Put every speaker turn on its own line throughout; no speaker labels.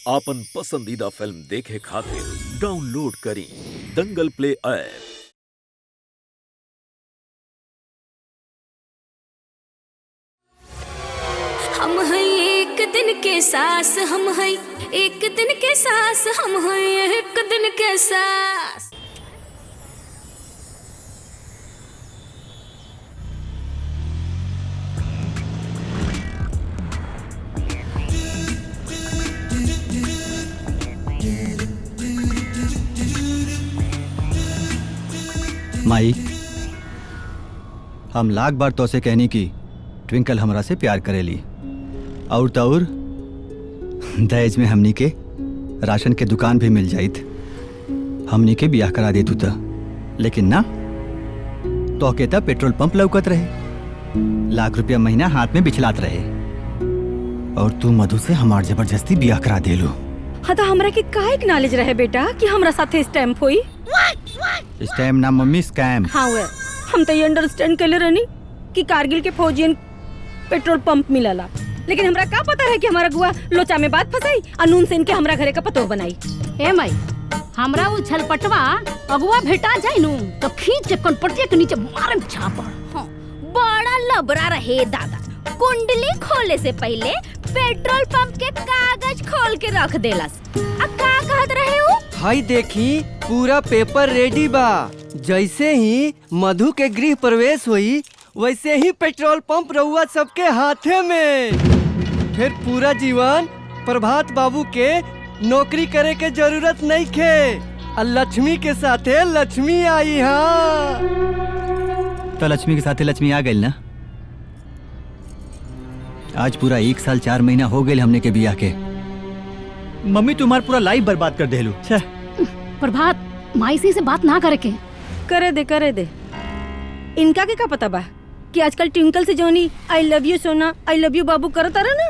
आपन पसंदीदा फिल्म देखे खातिर डाउनलोड करी दंगल प्ले ऐप।
हम हैं एक दिन के सास, हम हैं एक दिन के सास, हम हैं एक दिन के सास।
माई, हम लाख बार तो से कहनी की ट्विंकल हमरा से प्यार करेली और तौर दहेज में हमनी के राशन के दुकान भी मिल जाइत, हमनी के ब्याह करा देतू था। लेकिन ना, तो कहता पेट्रोल पंप लौकत रहे, लाख रुपया महीना हाथ में बिछलात रहे, और तू मधु से हमार जबरदस्ती ब्याह करा देलू।
हाँ तो हमरा के काहे नॉलेज रहे बेटा कि हमरा साथे स्टैम्प होई?
स्टैम ना मम्मी, स्कैम।
हाँ वे, हम तो ये अंडरस्टैंड कर ले रहनी कि कारगिल के फौजियन पेट्रोल पंप मिलला, लेकिन हमरा का पता है कि हमारा गुआ लोचा में बात फंसाई और नून सेन के हमरा घरे का पतो बनाई।
ए माई, हमरा उ छलपटवा अगुआ भेटा जाई नु तो खींच के कनपटिया के नीचे मारम छापड़।
हाँ, बड़ा लबरा रहे दादा, कुंडली खोले से पहले पेट्रोल पंप के कागज खोल के रख देलस। अब का कहत रहे हो?
हाय देखी, पूरा पेपर रेडी बा। जैसे ही मधु के गृह प्रवेश हुई वैसे ही पेट्रोल पंप रहुआ सबके हाथे में। फिर पूरा जीवन प्रभात बाबू के नौकरी करे के जरूरत नहीं खे, और लक्ष्मी के साथे लक्ष्मी आई। हाँ
तो लक्ष्मी के साथे लक्ष्मी आ गई ना। आज पूरा 1 साल 4 महीना हो गए हमने के बियाह के। मम्मी तुम्हार पूरा लाइफ बर्बाद कर देलू।
प्रभात, माई से बात ना करे के।
करे दे। इनका के का पता बा कि आजकल ट्विंकल से जोनी I love you Sona, I love you बाबू करता रहा ना,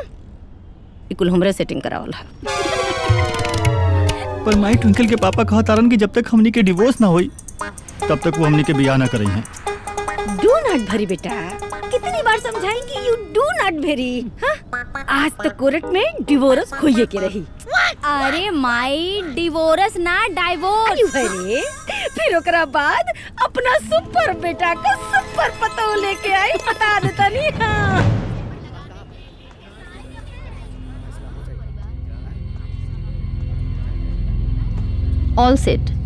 इकुल हमरे सेटिंग करावल है।
पर माई, ट्विंकल के पापा कहा तारन कि जब तक हमनी के डिवोर्स ना होई तब तक वो हमनी के बियाह ना करी हैं।
डू नॉट भेरी बेटा, कितनी बार समझाएंगी यू डू नॉट भेरी। हाँ? आज तक कोर्ट में डिवोर्स होइए के रही।
अरे माई, डिवोर्स ना डाइवोर्स।
अरे फिर ओकरा बाद अपना सुपर बेटा को सुपर पतो लेके आई, बता देता नहीं। हाँ
ऑल सेट।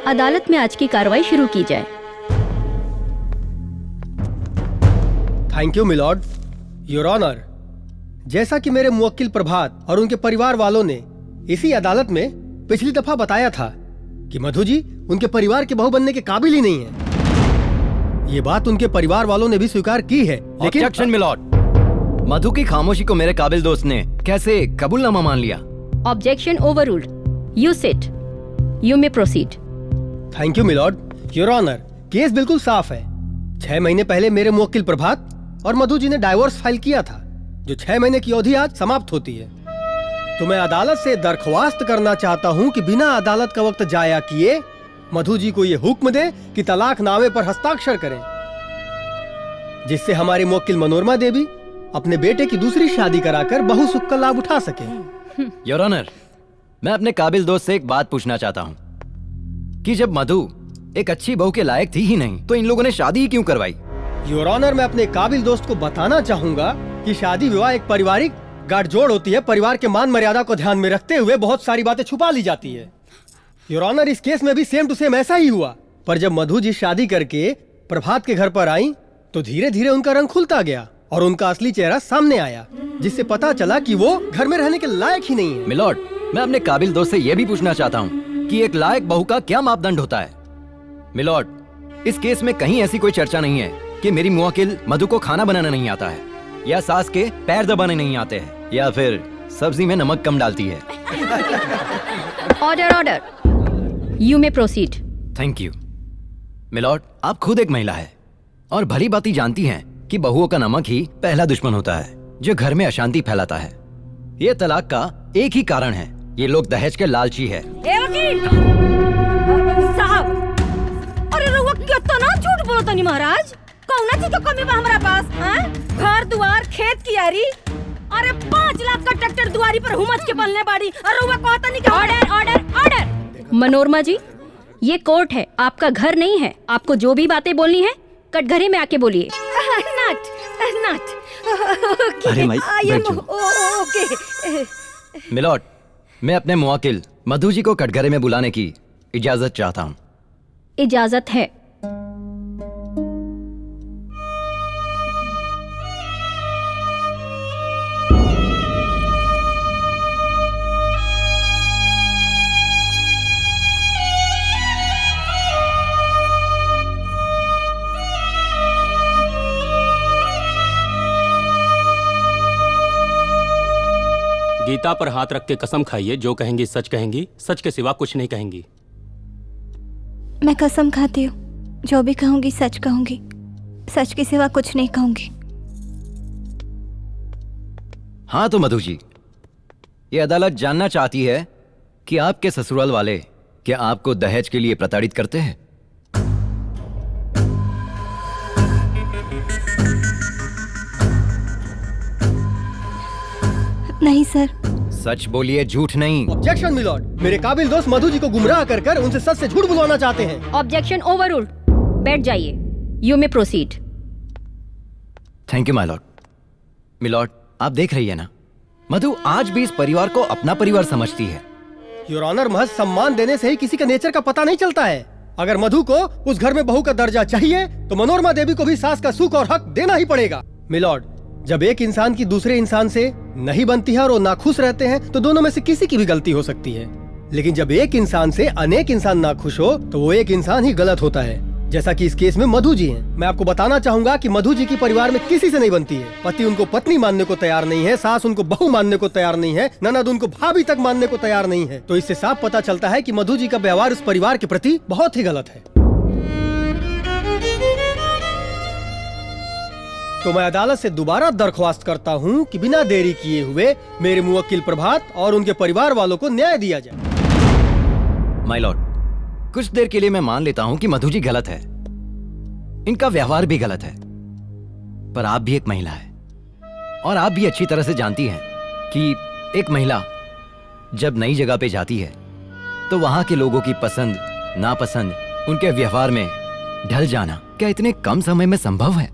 अदालत में आज की कार्रवाई शुरू की जाए।
Thank you milord, your honour. जैसा कि मेरे मुवक्किल प्रभात और उनके परिवार वालों ने इसी अदालत में पिछली दफा बताया था कि मधु जी उनके परिवार के बहू बनने के काबिल ही नहीं है, ये बात उनके परिवार वालों ने भी स्वीकार की है। लेकिन
ऑब्जेक्शन मिलॉर्ड, मधु की खामोशी को मेरे काबिल दोस्त ने कैसे कबूलनामा मान लिया?
Objection overruled. You sit, you may proceed.
Thank you milord, your honour. Case बिल्कुल साफ है। 6 महीने पहले मेरे मुवक्किल प्रभात और मधु जी ने डाइवोर्स फाइल किया था, जो 6 महीने की अवधि आज समाप्त होती है। तो मैं अदालत से दरख्वास्त करना चाहता हूं कि बिना अदालत का वक्त जाया किए मधु जी को ये हुक्म दे कि तलाकनामे पर हस्ताक्षर करें, जिससे हमारी मुवक्किल मनोरमा देवी अपने बेटे की दूसरी शादी कराकर बहु सुख का लाभ उठा सके।
योर ऑनर, मैं अपने काबिल दोस्त से एक बात पूछना चाहता हूँ कि जब मधु एक अच्छी बहू के लायक थी ही नहीं तो इन लोगों ने शादी ही क्यों करवाई?
योर ऑनर, मैं अपने काबिल दोस्त को बताना चाहूंगा कि शादी विवाह एक पारिवारिक गाठजोड़ होती है। परिवार के मान मर्यादा को ध्यान में रखते हुए बहुत सारी बातें छुपा ली जाती है। योर ऑनर, इस केस में भी सेम टू सेम ऐसा ही हुआ। पर जब मधु जी शादी करके प्रभात के घर पर आई तो धीरे धीरे उनका रंग खुलता गया और उनका असली चेहरा सामने आया, जिससे पता चला कि वो घर में रहने के लायक ही नहीं है।
मिलॉर्ड, मैं अपने काबिल दोस्त से यह भी पूछना चाहता हूँ कि एक लायक बहू का क्या मापदंड होता है? मिलॉर्ड, इस केस में कहीं ऐसी कोई चर्चा नहीं है कि मेरी मुवक्किल मधु को खाना बनाना नहीं आता है, या सास के पैर दबाने नहीं आते हैं, या फिर सब्जी में नमक कम डालती है।
Order order, you may proceed.
Thank you milord, आप खुद एक महिला है और भली बाती जानती हैं कि बहुओं का नमक ही पहला दुश्मन होता है जो घर में अशांति फैलाता है। ये तलाक का एक ही कारण है, ये लोग दहेज के लालची है।
ए वकील साहब, होता नहीं महाराज? कौना चीज का कमी बा हमरा पास? हैं? घर दुआर खेत कियारी, अरे 5 लाख का ट्रैक्टर दुआरी पर हुमच के बनने बाड़ी, और वो कहता नहीं कि
ऑर्डर ऑर्डर ऑर्डर। मनोरमा जी, ये कोर्ट है, आपका घर नहीं है। आपको जो भी बातें बोलनी है कटघरे में आके बोलिए।
नट
अरे माई, बैठ जाओ।
ओके।
मिलॉर्ड, मैं अपने मुवक्किल मधु जी को कटघरे में बुलाने की इजाजत चाहता हूँ।
इजाजत है।
गीता पर हाथ रख के कसम खाइए, जो कहेंगी सच कहेंगी, सच के सिवा कुछ नहीं कहेंगी।
मैं कसम खाती हूँ, जो भी कहूंगी सच कहूंगी, सच के सिवा कुछ नहीं कहूंगी।
हाँ तो मधु जी, ये अदालत जानना चाहती है कि आपके ससुराल वाले क्या आपको दहेज के लिए प्रताड़ित करते हैं?
नहीं सर।
सच बोलिए, झूठ नहीं।
ऑब्जेक्शन मिलॉर्ड, मेरे काबिल दोस्त मधु जी को गुमराह कर कर उनसे सच से झूठ बुलवाना चाहते हैं।
Objection overruled. बैठ जाइए। You may proceed.
Thank you my lord. Milord, आप देख रही है ना, मधु आज भी इस परिवार को अपना परिवार समझती है।
योर ऑनर, महज सम्मान देने से ही किसी के नेचर का पता नहीं चलता है। अगर मधु को उस घर में बहू का दर्जा चाहिए तो मनोरमा देवी को भी सास का सुख और हक देना ही पड़ेगा। मिलॉर्ड, जब एक इंसान की दूसरे इंसान से नहीं बनती है और वो नाखुश रहते हैं तो दोनों में से किसी की भी गलती हो सकती है, लेकिन जब एक इंसान से अनेक इंसान नाखुश हो तो वो एक इंसान ही गलत होता है, जैसा कि इस केस में मधु जी हैं। मैं आपको बताना चाहूंगा कि मधु जी की परिवार में किसी से नहीं बनती है। पति उनको पत्नी मानने को तैयार नहीं है, सास उनको बहू मानने को तैयार नहीं है, ननद उनको भाभी तक मानने को तैयार नहीं है। तो इससे साफ पता चलता है कि मधु जी का व्यवहार उस परिवार के प्रति बहुत ही गलत है। तो मैं अदालत से दोबारा दरख्वास्त करता हूँ कि बिना देरी किए हुए मेरे मुवक्किल प्रभात और उनके परिवार वालों को न्याय दिया जाए।
माय लॉर्ड, कुछ देर के लिए मैं मान लेता हूं कि मधु जी गलत है, इनका व्यवहार भी गलत है, पर आप भी एक महिला है और आप भी अच्छी तरह से जानती हैं कि एक महिला जब नई जगह पे जाती है तो वहां के लोगों की पसंद नापसंद, उनके व्यवहार में ढल जाना क्या इतने कम समय में संभव है?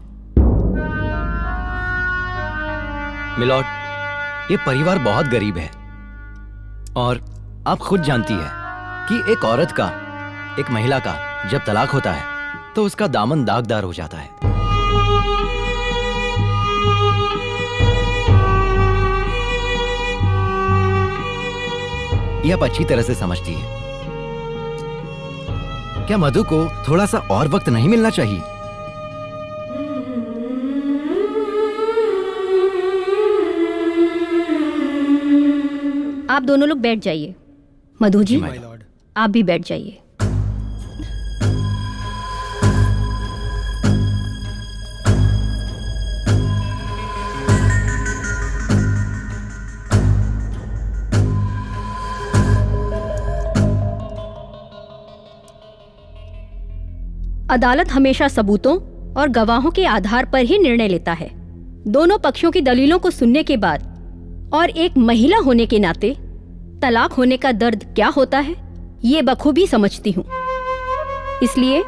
मिलॉर्ड, ये परिवार बहुत गरीब है और आप खुद जानती है कि एक औरत का, एक महिला का जब तलाक होता है तो उसका दामन दागदार हो जाता है। ये आप अच्छी तरह से समझती है। क्या मधु को थोड़ा सा और वक्त नहीं मिलना चाहिए?
आप दोनों लोग बैठ जाइए। मधु जी,
माय लॉर्ड।
आप भी बैठ जाइए। अदालत हमेशा सबूतों और गवाहों के आधार पर ही निर्णय लेता है। दोनों पक्षों की दलीलों को सुनने के बाद और एक महिला होने के नाते तलाक होने का दर्द क्या होता है ये बखूबी समझती हूँ। इसलिए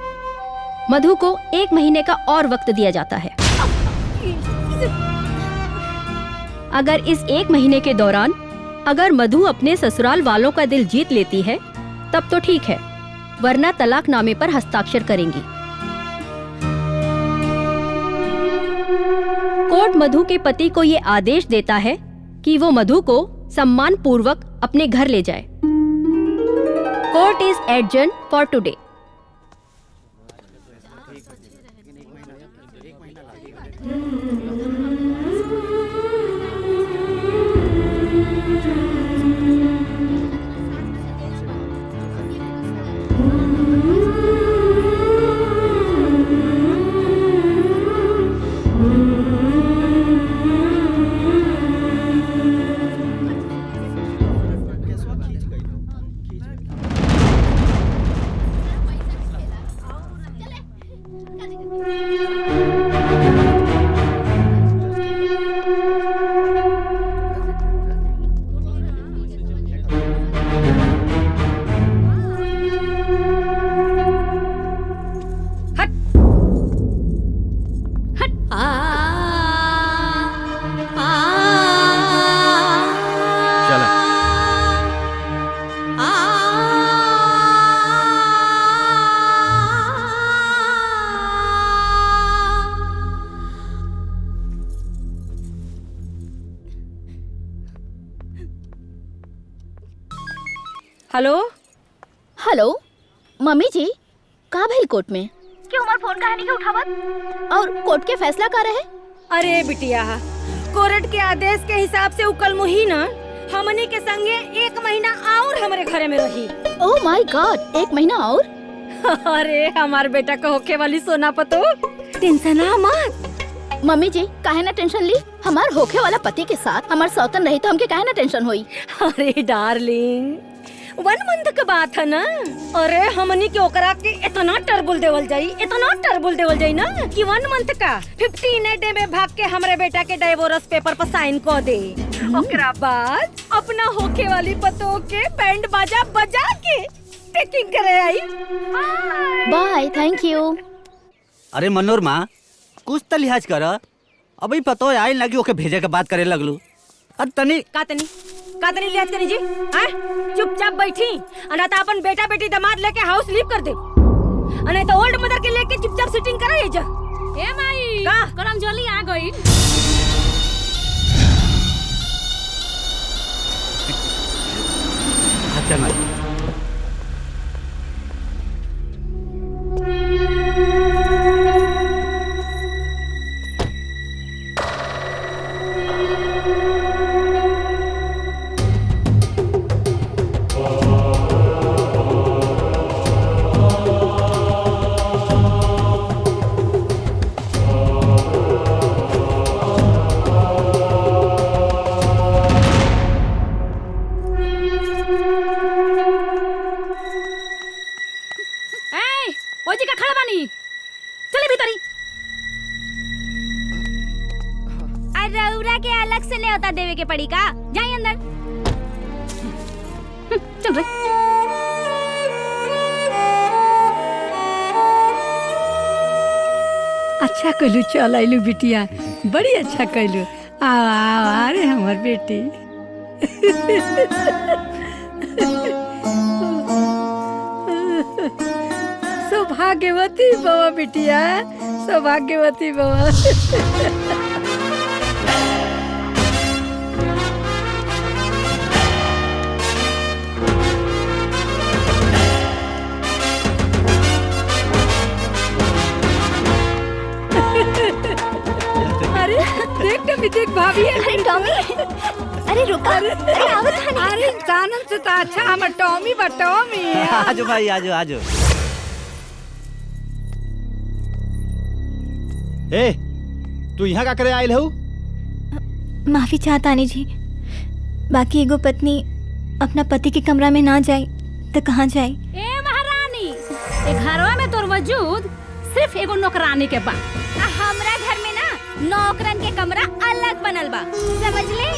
मधु को 1 महीने का और वक्त दिया जाता है। अगर इस 1 महीने के दौरान अगर मधु अपने ससुराल वालों का दिल जीत लेती है तब तो ठीक है, वरना तलाकनामे पर हस्ताक्षर करेंगी। कोर्ट मधु के पति को ये आदेश देता है कि वो मधु को सम्मान पूर्वक अपने घर ले जाए। Court is adjourn for today.
Hello
hello mummy जी का भइल कोर्ट में क्यों हमार फोन काहे नहीं उठावत और कोर्ट के फैसला का रहे?
अरे बिटिया, कोर्ट के आदेश के हिसाब से उकल मुही ना हमनी के संगे 1 महीना और हमारे घरे में रही।
ओह माय गॉड, 1 महीना और?
अरे हमार बेटा का होके वाली सोना पतो, टेंशन ना मत।
मम्मी जी काहे ना टेंशन ली, हमार होखे वाला पति के साथ हमार सौतन रही तो हमके काहे ना टेंशन होई।
अरे डार्लिंग 1 मंथ का बात है ना। अरे हमनी के ओकरा के इतना टर्बुल देवल जाई ना कि 1 मंथ का 15 डे में भाग के हमरे बेटा के डाइवोर्स पेपर पर साइन कर दे। ओकरा बाद अपना होके वाली पतो के बैंड बाजा बजा के पैकिंग करे आई।
By, thank you.
अरे मनोरमा कुछ तो लिहाज कर, अभी पतो आए लगी ओके भेजे के बात करे लगलू। तनी
कातनी लिहाज करी जी, चुपचाप बैठी अना तो अपन बेटा बेटी दामाद लेके हाउस लीव कर दे, अने तो ओल्ड मदर के लेके चुपचाप सिटिंग करे जा।
ए माई
का
करंजोली आ गई।
अच्छा माई
देवे के पड़ी का, जाइए अंदर।
चल रे।
अच्छा कहलू, चल आइलू बिटिया, बड़ी अच्छा कहलू। आ रे हमर बेटी। सौभाग्यवती बाबा बिटिया, सौभाग्यवती बाबा। देख भाभी,
अरे टॉमी, अरे रुको, अरे आवत हनी।
अरे जानम से तो अच्छा हमर टॉमी बा, टॉमी।
आजो भाई, आजो आजो। ए तू यहाँ का करे आयल हो?
माफी चाहता आनी जी, बाकी एगो पत्नी अपना पति के कमरा में ना जाए तो कहाँ जाए?
ए महारानी, ए घरवा में तोर वजूद सिर्फ एगो नौकरानी के बा।
हमरा घर में ना नौकरन के कमरा अलग बनल बा, समझ ले।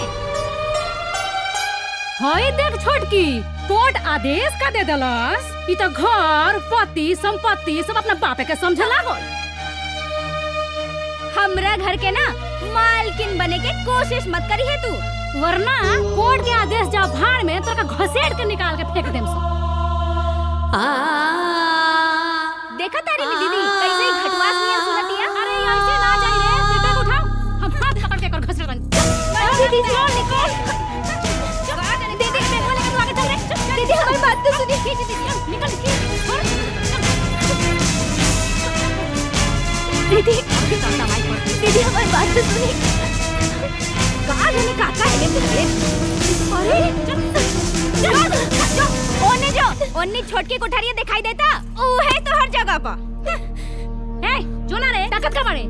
होई देख छोटकी, कोर्ट आदेश का दे दलस, ई तो घर पति संपत्ति सब अपना बापे के समझ लागल।
हमरा घर के ना मालकिन बने के कोशिश मत करी है तू,
वरना कोर्ट के आदेश जा भाड़ में तोरा घसीट के निकाल के फेंक देम सो।
देखा तारी में दीदी कैसे ही घटवास नियन सुनतिया।
अरे ऐसे ना जाई रे, बेटा उठाओ, हम हाथ पकड़ के कर घसीट बन।
दीदी निकल, दीदी मैं बोले तू आगे चल रे। दीदी हमारी बात तो सुनी, खींच दीदी, निकल दीदी हमारी बात तो सुनी।
कहां जाने काका है ले।
अरे चल ओन्नी छोटकी कोठरिया दिखाई देता, ओ है तो हर जगह पर।
ए जोना रे, ताकत का मारे।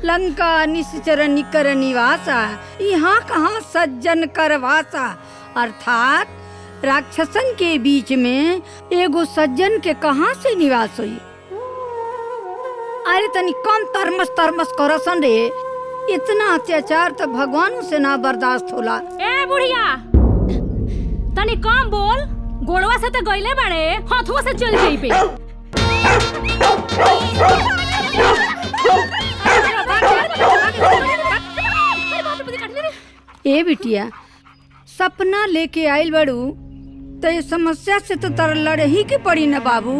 लंका निश्चर निकर निवासा, यहाँ कहाँ सज्जन कर वासा। अर्थात राक्षसन के बीच में एगो सज्जन के कहाँ से निवास हुई। अरे तनी कम तरमस करसन रे, इतना अत्याचार तो भगवानों से ना बर्दाश्त होला।
ए बुढ़िया तनी कम बोल, गोड़वा से तो गईले बड़े, हाथवा से चल जाई पे।
ए बिटिया, सपना लेके आइल बड़ू तो ये समस्या से तो तर लड़े ही के पड़ी न बाबू।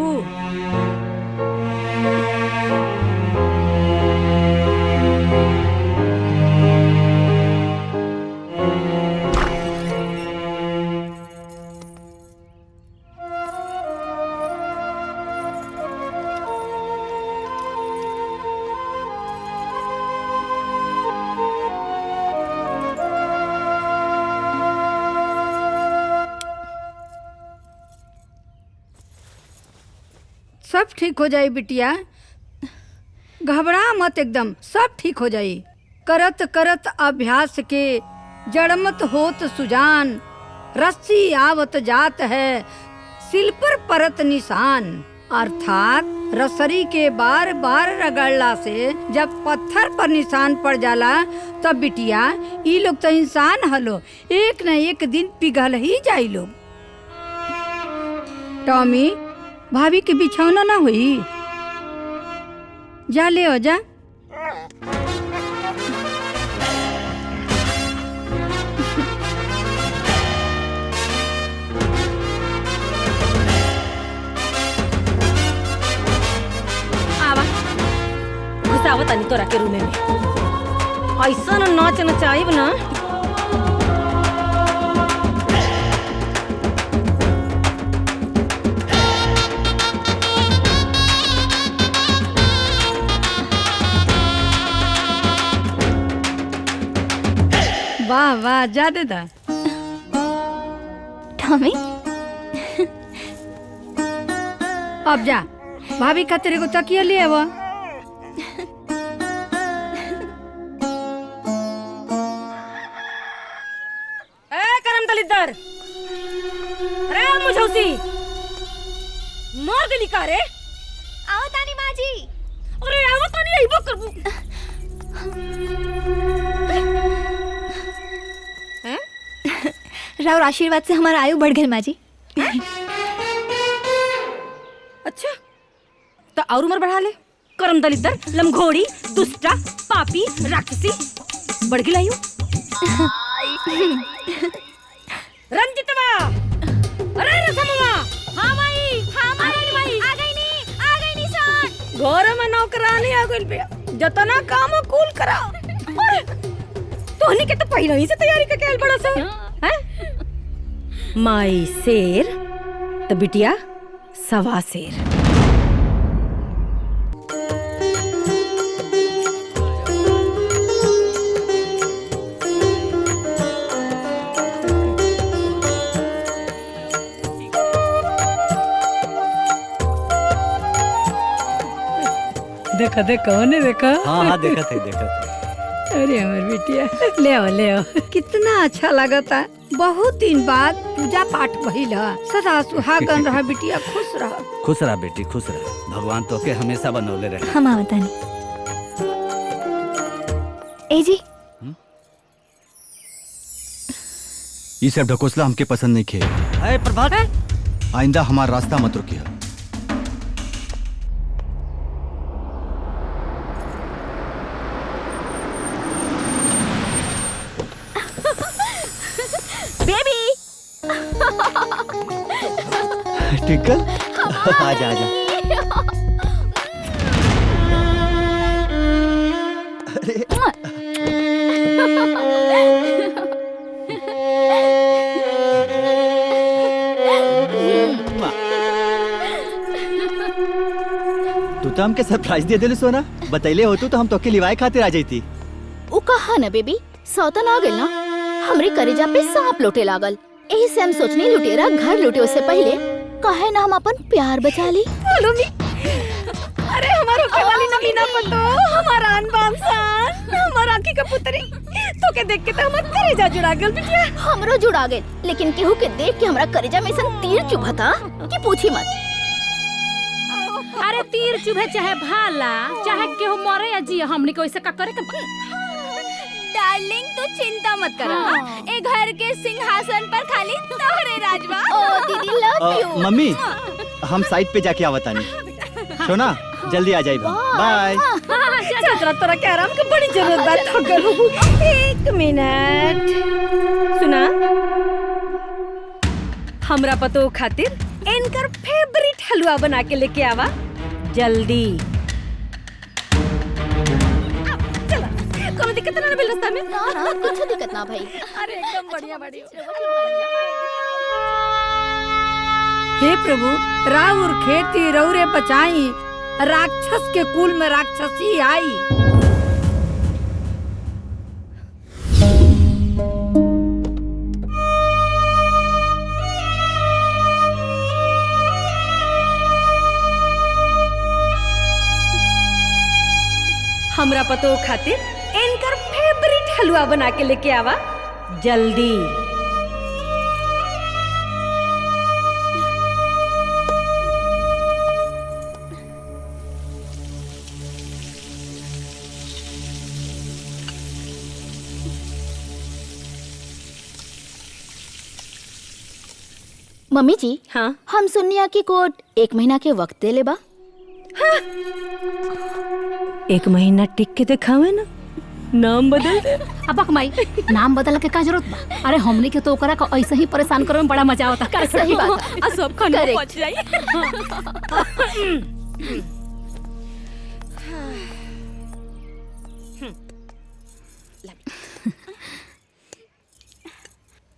सब ठीक हो जाई बिटिया, घबरा मत, एकदम सब ठीक हो जाई। करत करत अभ्यास के जड़मत होत सुजान, रस्सी आवत जात है सिल पर परत निशान। अर्थात रसरी के बार बार रगड़ला से जब पत्थर पर निशान पड़ जाला तब बिटिया ई लोग तो इंसान हलो, एक न एक दिन पिघल ही जाई लोग। टॉमी, भाभी के बिछौना ना हुई, जा ले हो जा।
घुसावत आनी तोरा के रूमे में, ऐसा नाच नचाइब ना।
वाह वाह, जा दे दा।
टॉमी,
अब जा, भाभी का तेरे को तकिया ले आवा।
दलितर, अरे मुझौसी मार गली का रे?
आओ तानी माँ जी।
अरे आओ तानी, आइबो करबू।
राव आशीर्वाद से हमारा आयु बढ़ गई माँ जी।
अच्छा, तो और उम्र बढ़ा ले। करम दलितर, लमघोड़ी, दुष्टा, पापी, राक्षसी, बढ़ गई आयु। रंजितवा, अरे रसमवा, हाँ माई, आ गई नी सान। घर में नौकरानी आ गइल बे, जतना काम कुल करा। तोहनी के तो पहले ही से तैयारी करके आइल बड़ा सा, हैं? माई शेर, तो बिटिया सवा शेर।
देखा देखा, ने देखा।
हाँ हाँ, देखा थे।
अरे हमार बिटिया, ले आओ ले आओ, कितना अच्छा लगता। बहुत दिन बाद पूजा पाठ भइल, सदा सुहागन रहा बिटिया, खुश रहा।
खुश रहा बेटी, खुश रहा। भगवान तो के हमेशा बनौले रहे।
हम आवता नहीं। ए जी,
ये सब ढकोसला हमके पसंद नहीं खे।
अरे प्रभात,
आइंदा हमारा रास्ता मत रोकिए।
बेबी,
टिकल, आजा आजा। तू तो हमके सरप्राइज दे दिले सोना। बतैले हो तो हम तोके लिवाए खातिर आ जाती।
उ कहा न बेबी, सौतन आ गइल ना, हमरे करेजा पे सांप लोटे लागल। एही से हम सोचनी लुटेरा घर लुटे उससे पहले कहे ना हम अपन प्यार बचा ली।
अरे हमारो के वाली नवीना पतो, हमारा अनबान सान, हमारा आंखी का पुतरी, तो के देख के तो हमर करेजा जुड़ा गेल बिटिया।
हमरो जुड़ा गेल, लेकिन केहू के देख के हमरा करेजा में सन तीर चुभता कि पूछी मत।
अरे तीर चुभे चाहे भाला, चाहे केहू मरे या जिए, हमनी को ऐसे का करे के।
डार्लिंग तू चिंता मत कर, ए घर के सिंहासन पर खाली तोहरे राजवा।
ओ दीदी लव यू।
मम्मी, हम साइड पे जाके आवतानी। सोना, जल्दी आ जाइए। बाय।
चल तोरा के आराम के बड़ी जरूरत बात हो गल। एक मिनट सुना, हमरा पतो खातिर इनकर फेवरेट हलवा बना के लेके आवा जल्दी। चला, कोनो दिक्कत ना मिल रास्ता में।
ना ना, कुछ दिक्कत ना भाई।
अरे एकदम बढ़िया बढ़िया।
हे प्रभु, राउर खेती रौरे बचाई, राक्षस के कुल में राक्षसी आई।
हमरा पतो खातिर इनकर फेवरेट हलवा बना के लेके आवा जल्दी।
मम्मी जी,
हाँ
हम सुनिया की कोर्ट 1 महीना के वक्त दे ले बा।
हाँ। 1 महीना टिक के दिखावे ना, नाम बदल दे।
अब माई नाम बदल के का जरूरत बा? अरे हमनी के तो ओकरा का ऐसे ही परेशान करे में बड़ा मजा आता।
सही बात है।
आ सब खाना
Correct.
पहुंच जाई।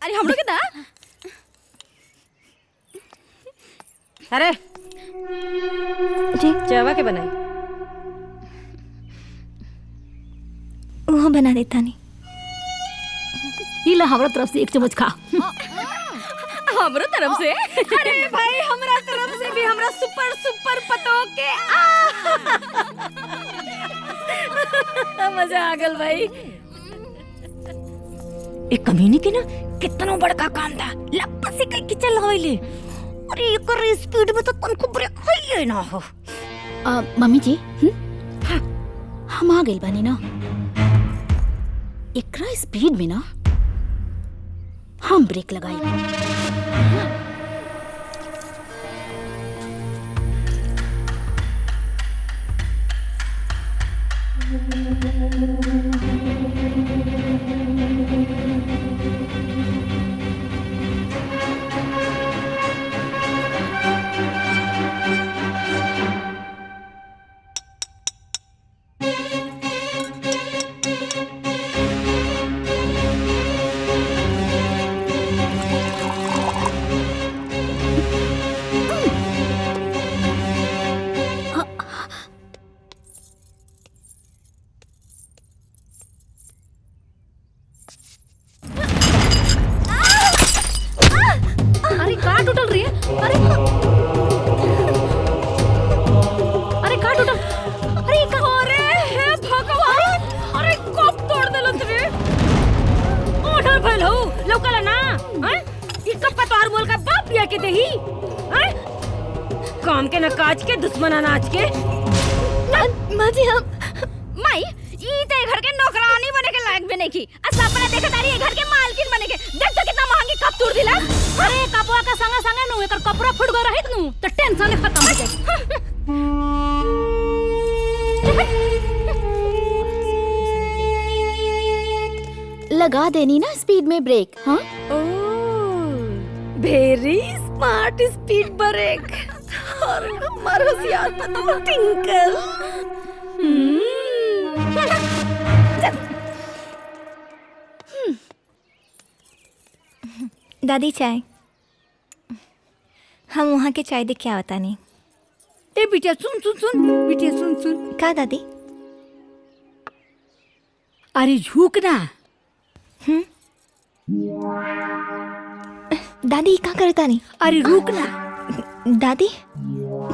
अरे हम लोग के दा
अरे
जी
चावा के बनाई।
वो बना देता नहीं।
ये ला हमरा तरफ से 1 चम्मच खा।
हमरा तरफ से? अरे भाई हमरा तरफ से भी हमरा सुपर सुपर पतो के मजा आ गल भाई। एक कमीनी के ना कितना बड़का काम था, लपस से कई चल होइले। अरे एकर स्पीड में तो तनको ब्रेक होइले ना हो।
मम्मी जी, हम आ गइल बानी ना। एकरा स्पीड में ना हम ब्रेक लगाई।
अरे कार टूटल रही है। अरे अरे कार टूटल। अरे अरे हे भगवान, अरे कब तोड़ देलत रे। ओढ़ भइल हो लौकला ना। हैं ई कब पतवार बोल का बाप बिया के देही। हैं काम के न काज के दुश्मन अनाज के।
माँ जी हम
माई ई ते घर के नौकरानी बने के लायक भी नहीं की। आ सपना देखत तारी घर के मालकिन बने के। देख तो कितना महंगी कप तोड़ दिला। अरे कपवा का संगे संगे नु एकर कपड़ा फुट गो रहित नु तो टेंशन खत्म हो
जाए। लगा देनी ना स्पीड में ब्रेक। हाँ
वेरी स्मार्ट स्पीड ब्रेक। और हमार होशियार पतो टिंकल।
दादी चाय। हम वहाँ के चाय देख के आवता नहीं।
ए बिटिया सुन सुन सुन, बिटिया सुन सुन।
का दादी?
अरे झुक ना।
दादी का करता नहीं?
अरे रुक ना।
दादी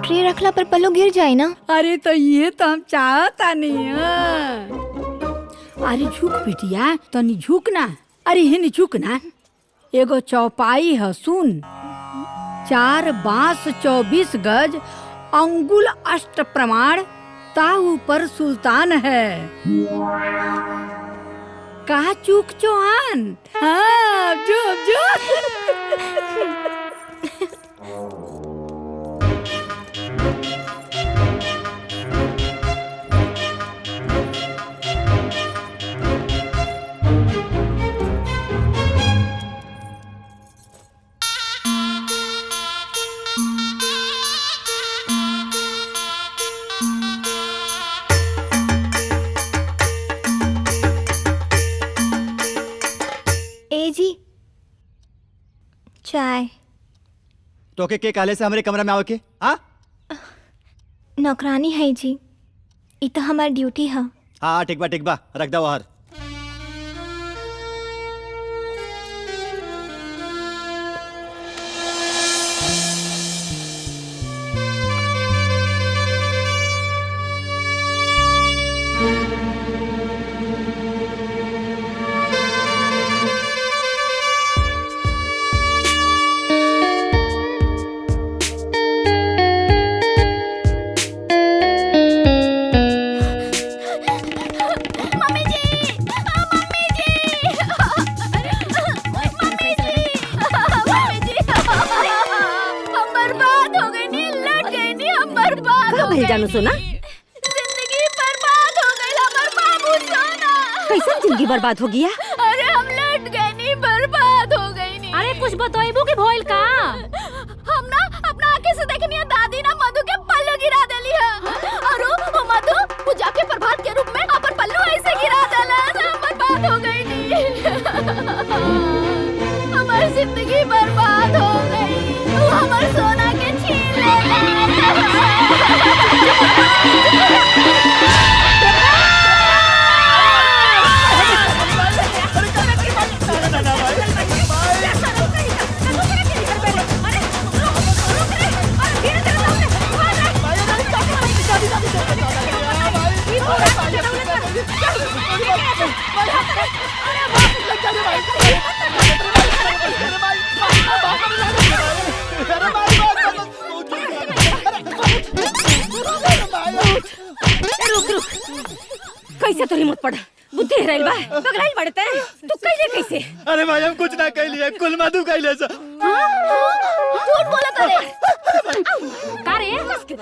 ट्रे रखला पर पल्लो गिर जाए ना।
अरे तो ये तो हम चाहता नहीं है। अरे झुक बिटिया, तनी झुक ना। अरे हिन झुक ना। एगो चौपाई है सुन। 4 बांस 24 गज अंगुल अष्ट प्रमाण ता ऊपर सुल्तान है। कहा चूक चौहान। हाँ जो जो।
चाय
तो के काले से हमारे कमरा में आओ के? हाँ
नौकरानी है जी, ये तो हमारी ड्यूटी है।
हाँ ठीक बा रख दो बाहर।
बर्बाद हो
भेल जानू सोना?
जिंदगी बर्बाद हो गई हमार बाबू सोना।
कैसे जिंदगी बर्बाद हो गया?
अरे हम लट गए नी, बर्बाद हो गई नी।
अरे कुछ बताइबो कि भइल का?
हम ना अपना आंखें से देखनी है दादी ना मधु के पल्लू गिरा देली है। और वो मधु वो जाके प्रभात के रूप में अपन पल्लू ऐसे गिरा देला, हम बर्बाद हो गई नी। हमारी जिंदगी बर्बाद हो गई, वो हमारे सोना के छीन लेला।
कैसे तो हिम्मत पड़ा? बुद्धि हेराइल बा, पगलाइल बड़ते तू कैले कैसे?
अरे भाई हम कुछ ना कैली है, कुल मधु कैले सा।
झूठ बोलत रे।
का रे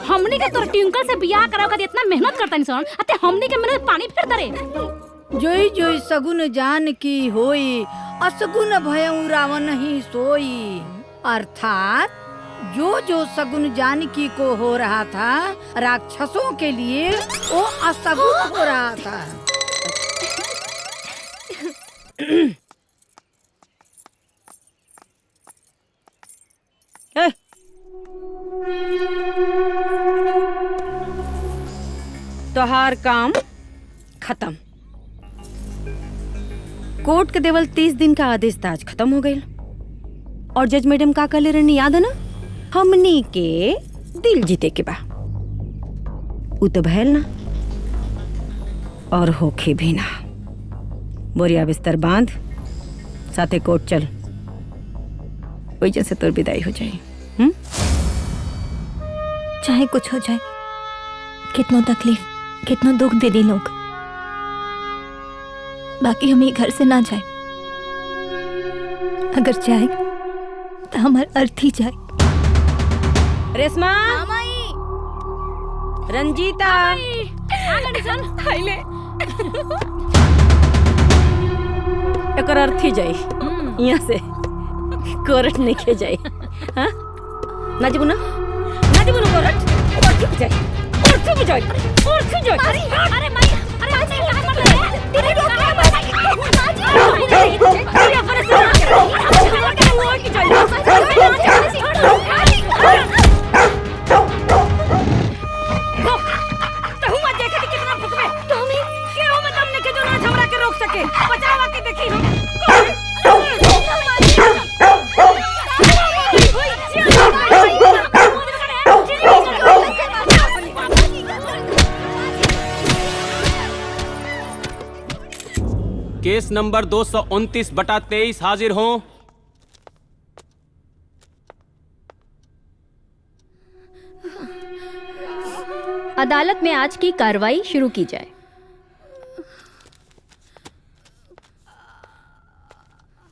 हमनी के तोर ट्विंकल से बियाह कराव के इतना मेहनत करतनी सन, अते हमनी के मेहनत पानी फेरता रे।
जोई जोई सगुन जान की होई, असगुन भयउ रावण ही सोई। अर्थात जो जो सगुन जानकी को हो रहा था राक्षसों के लिए वो असगुन हो रहा था।
तोहार काम खत्म। कोर्ट के देवल 30 दिन का आदेश था, आज खत्म हो गई। और जज मैडम का कहले रहनी याद है ना? हमनी के दिल जीते के बा। उ तो भैल ना और होखे भी ना। बोरिया बिस्तर बांध, साथे कोर्ट चल, वही से तोर विदाई हो जाए।
चाहे कुछ हो जाए, कितना तकलीफ कितना दुख दे दी लोग, बाकी हम ये घर से ना जाए। अगर जाए तो हमारा अर्थ ही जाए।
रेशमा, रंजीता, एकर अर्थ ही जाए यहाँ से, कोर्ट नहीं के जाए। हाँ ना जीबू ना, ना जीबू ना कोर्ट, कोर्ट भी जाए, कोर्ट भी जाए, कोर्ट भी जाए।
अरे माई, अरे माई कहां मर रहे हैं? तेरे लोग क्या मर रहे हैं?
बचावा के देखी
केस नंबर 229/23 हाजिर हों।
अदालत में आज की कार्रवाई शुरू की जाए।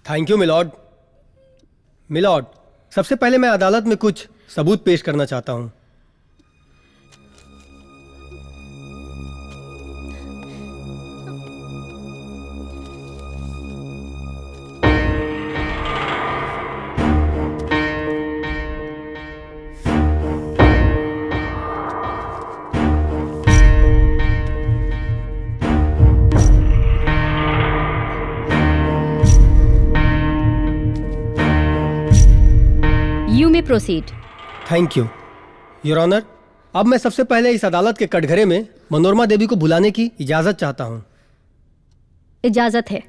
Thank you milord. मिलॉर्ड, सबसे पहले मैं अदालत में कुछ सबूत पेश करना चाहता हूं।
Proceed.
Thank you your honour. अब मैं सबसे पहले इस अदालत के कटघरे में मनोरमा देवी को बुलाने की इजाजत चाहता हूं।
इजाजत है।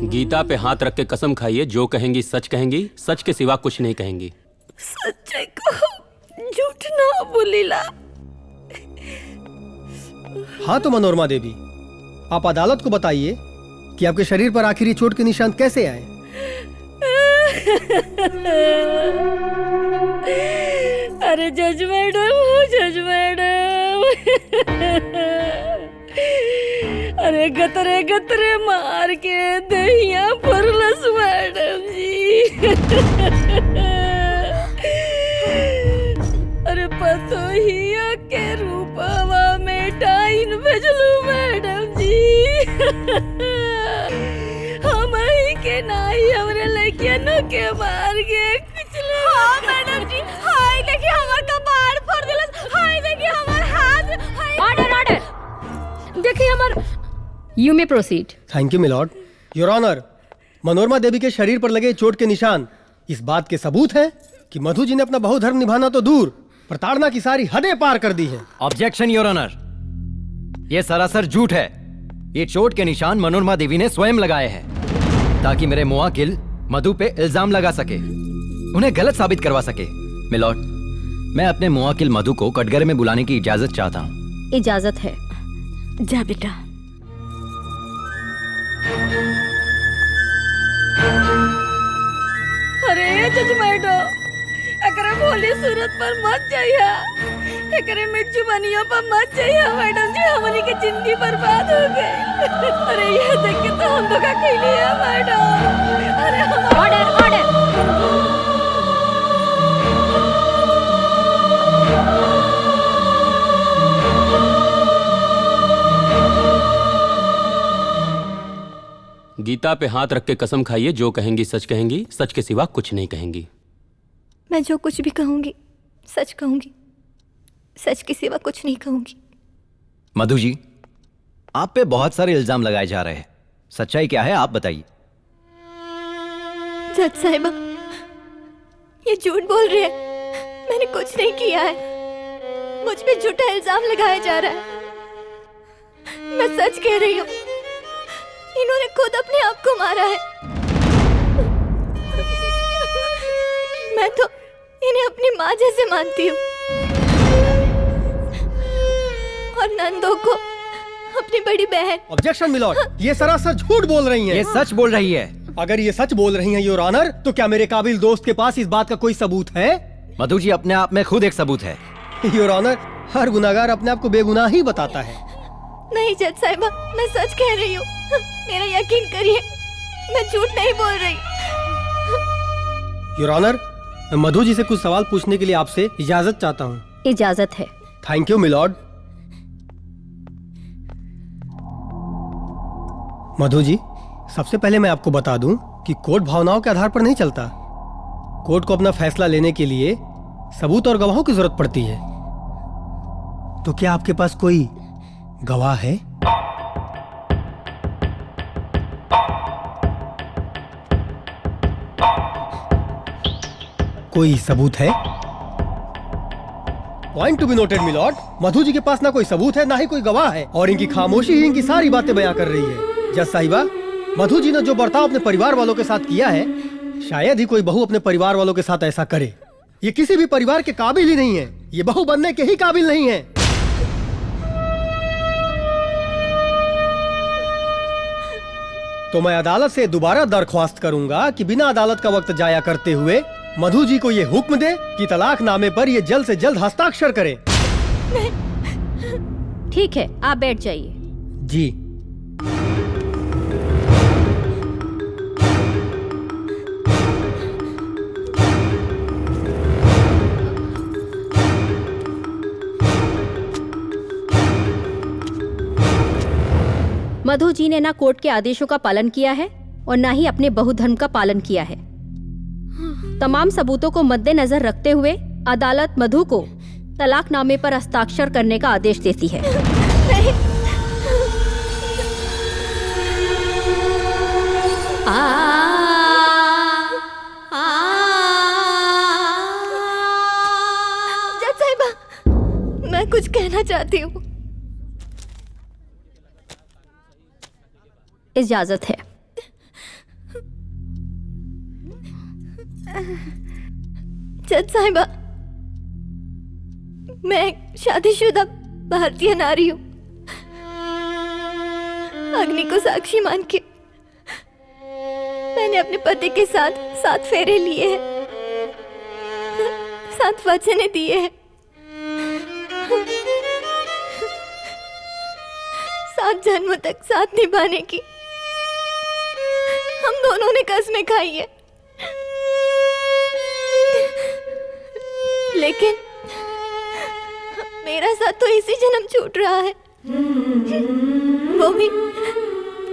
गीता पे हाथ रख के कसम खाइए, जो कहेंगी सच कहेंगी, सच के सिवा कुछ नहीं कहेंगी।
सच्चाई कहो, झूठ ना बोलीला।
हाँ तो मनोरमा देवी, आप अदालत को बताइए कि आपके शरीर पर आखिरी चोट के निशान कैसे आए।
अरे जज मैडम, जज मैडम, अरे गतरे गतरे मार के दहिया फुरलस मैडम जी। अरे पतोहिया के रूपवा में डाइन भेजलू मैडम जी। हम ही के नाही हमरे लड़कियन के मार के कुचले। हाँ मैडम जी, हाय देखिए हमार कपार फोड़ दिलस, हाय देखिए हमार हाथ, हाय।
Order order. देखिए हमार। You may proceed.
Thank you milord. Your honour, Manorama Devi के शरीर पर लगे चोट के निशान इस बात के सबूत हैं कि मधु जी ने अपना बहुधर्म निभाना तो दूर, प्रताड़ना की सारी हदें पार कर दी हैं।
ऑब्जेक्शन योर ऑनर, यह सरासर झूठ है। ये चोट के निशान मनोरमा देवी ने स्वयं लगाए हैं ताकि मेरे मुवक्किल मधु पे इल्जाम लगा सके, उन्हें गलत साबित करवा सके। मिलॉर्ड, मैं अपने मुवक्किल मधु को कटघरे में बुलाने की इजाजत चाहता हूँ।
इजाजत है।
जा बेटा।
अरे जज मैडम, एकरे भोली सूरत पर मत जाइया, एकरे मिर्चू बनिया पर मत जाइया मैडम जी, हमनी की जिंदगी बर्बाद हो गई। अरे ये देख के तो हम धोखा खइले है मैडम। अरे
ऑर्डर ऑर्डर।
गीता पे हाथ रख के कसम खाइए, जो कहेंगी सच कहेंगी, सच के सिवा कुछ नहीं कहेंगी।
मैं जो कुछ भी कहूंगी सच कहूंगी, सच के सिवा कुछ नहीं कहूंगी।
मधु जी, आप पे बहुत सारे इल्जाम लगाए जा रहे हैं, सच्चाई क्या है आप बताइए।
जज साहिबा, ये झूठ बोल रहे हैं, मैंने कुछ नहीं किया है, मुझ पे झूठा इल्जाम लगाया जा रहा है। मैं सच कह रही हूँ, इन्होंने खुद अपने आप को मारा है। मैं तो इन्हें अपनी माँ जैसे मानती हूँ और नंदो को अपनी बड़ी बहन।
ऑब्जेक्शन मिलॉर्ड, ये सरासर झूठ बोल रही हैं।
ये सच बोल रही है।
अगर ये सच बोल रही हैं योर ऑनर, तो क्या मेरे काबिल दोस्त के पास इस बात का कोई सबूत है?
मधु जी अपने आप में खुद एक सबूत है।
योर ऑनर, हर गुनाहगार अपने आप को बेगुनाह ही बताता है।
नहीं जज साहिबा, मैं सच कह रही हूँ, मेरा यकीन करिए, मैं झूठ नहीं बोल रही।
योर ऑनर, मैं मधु जी से कुछ सवाल पूछने के लिए आपसे इजाजत चाहता हूँ।
इजाजत है।
Thank you milord. मधु जी, सबसे पहले मैं आपको बता दूं कि कोर्ट भावनाओं के आधार पर नहीं चलता। कोर्ट को अपना फैसला लेने के लिए सबूत और गवाहों की जरूरत पड़ती है। तो क्या आपके पास कोई गवाह है? कोई सबूत है? Point to be noted milord, Madhu ji के पास ना कोई सबूत है, ना ही कोई गवाह है, और इनकी खामोशी ही इनकी सारी बातें बयां कर रही है। जज साहिबा, मधु जी ने जो बर्ताव अपने परिवार वालों के साथ किया है, शायद ही कोई बहू अपने परिवार वालों के साथ ऐसा करे। ये किसी भी परिवार के काबिल ही नहीं है, ये बहू बनने के ही काबिल नहीं है। तो मैं अदालत से दोबारा दरख्वास्त करूंगा कि बिना अदालत का वक्त जाया करते हुए मधु जी को ये हुक्म दे कि तलाकनामे पर ये जल्द से जल्द हस्ताक्षर करें।
ठीक है, आप बैठ जाइए।
जी।
मधु जी ने ना कोर्ट के आदेशों का पालन किया है और ना ही अपने बहुधर्म का पालन किया है। तमाम सबूतों को मद्देनजर रखते हुए अदालत मधु को तलाकनामे पर हस्ताक्षर करने का आदेश देती है।
जज साहिबा, मैं कुछ कहना चाहती हूँ।
इजाजत है।
जज साहिबा, मैं एक शादीशुदा भारतीय नारी हूँ। अग्नि को साक्षी मान के मैंने अपने पति के साथ 7 फेरे लिए हैं, 7 वचने दिए हैं। 7 जन्मों तक साथ निभाने की हम दोनों ने कसमें खाई है, लेकिन मेरा साथ तो इसी जन्म छूट रहा है, वो भी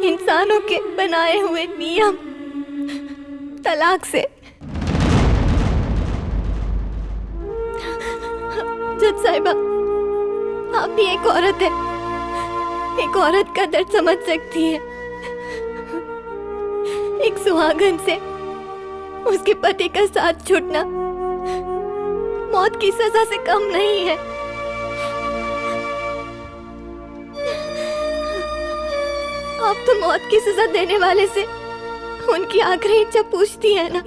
इंसानों के बनाए हुए नियम तलाक से। जज साहिबा, आप भी एक औरत है, एक औरत का दर्द समझ सकती है। एक सुहागन से उसके पति का साथ छूटना मौत की सजा से कम नहीं है। आप तो मौत की सजा देने वाले से उनकी आखिरी इच्छा पूछती है ना?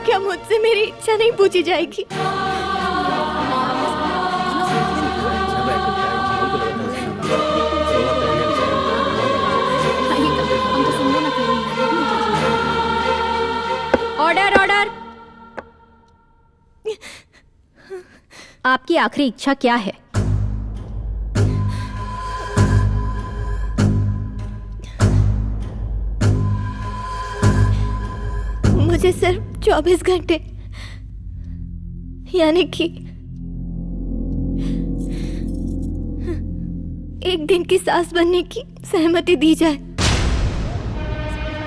क्या मुझसे मेरी इच्छा नहीं पूछी जाएगी?
Order order. आपकी आखिरी इच्छा क्या है?
मुझे सिर्फ 24 घंटे यानी कि एक दिन की सास बनने की सहमति दी जाए।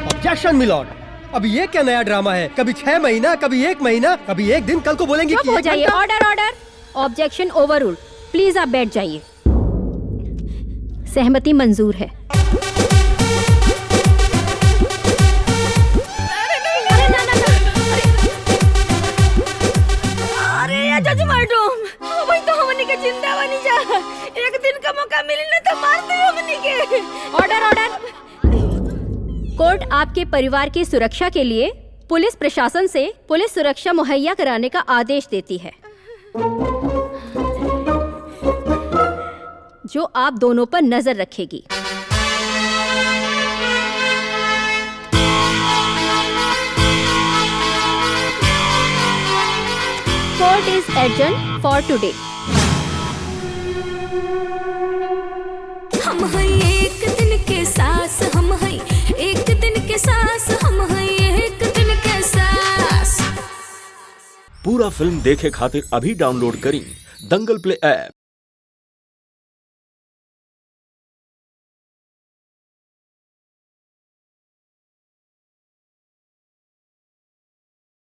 ऑब्जेक्शन मिलॉर्ड, अब ये क्या नया ड्रामा है? कभी 6 महीना, कभी 1 महीना, कभी 1 दिन, कल को बोलेंगे कि
हो
1
जाइए।
घंटा।
Order order. Objection overruled. Please आप बैठ जाइए। सहमति मंजूर है।
अरे जज मैडम, वही तो हमनी के जिंदा बनी जा। एक दिन का मौका मिली ना तो मार दे हमनी के।
Order order. कोर्ट आपके परिवार की सुरक्षा के लिए पुलिस प्रशासन से पुलिस सुरक्षा मुहैया कराने का आदेश देती है, जो आप दोनों पर नजर रखेगी। Court is adjourned for today.
हम हैं एक दिन के सास, हम हैं एक दिन के सास, हम हैं एक दिन के सास।
पूरा फिल्म देखे खातिर अभी डाउनलोड करी दंगल प्ले ऐप।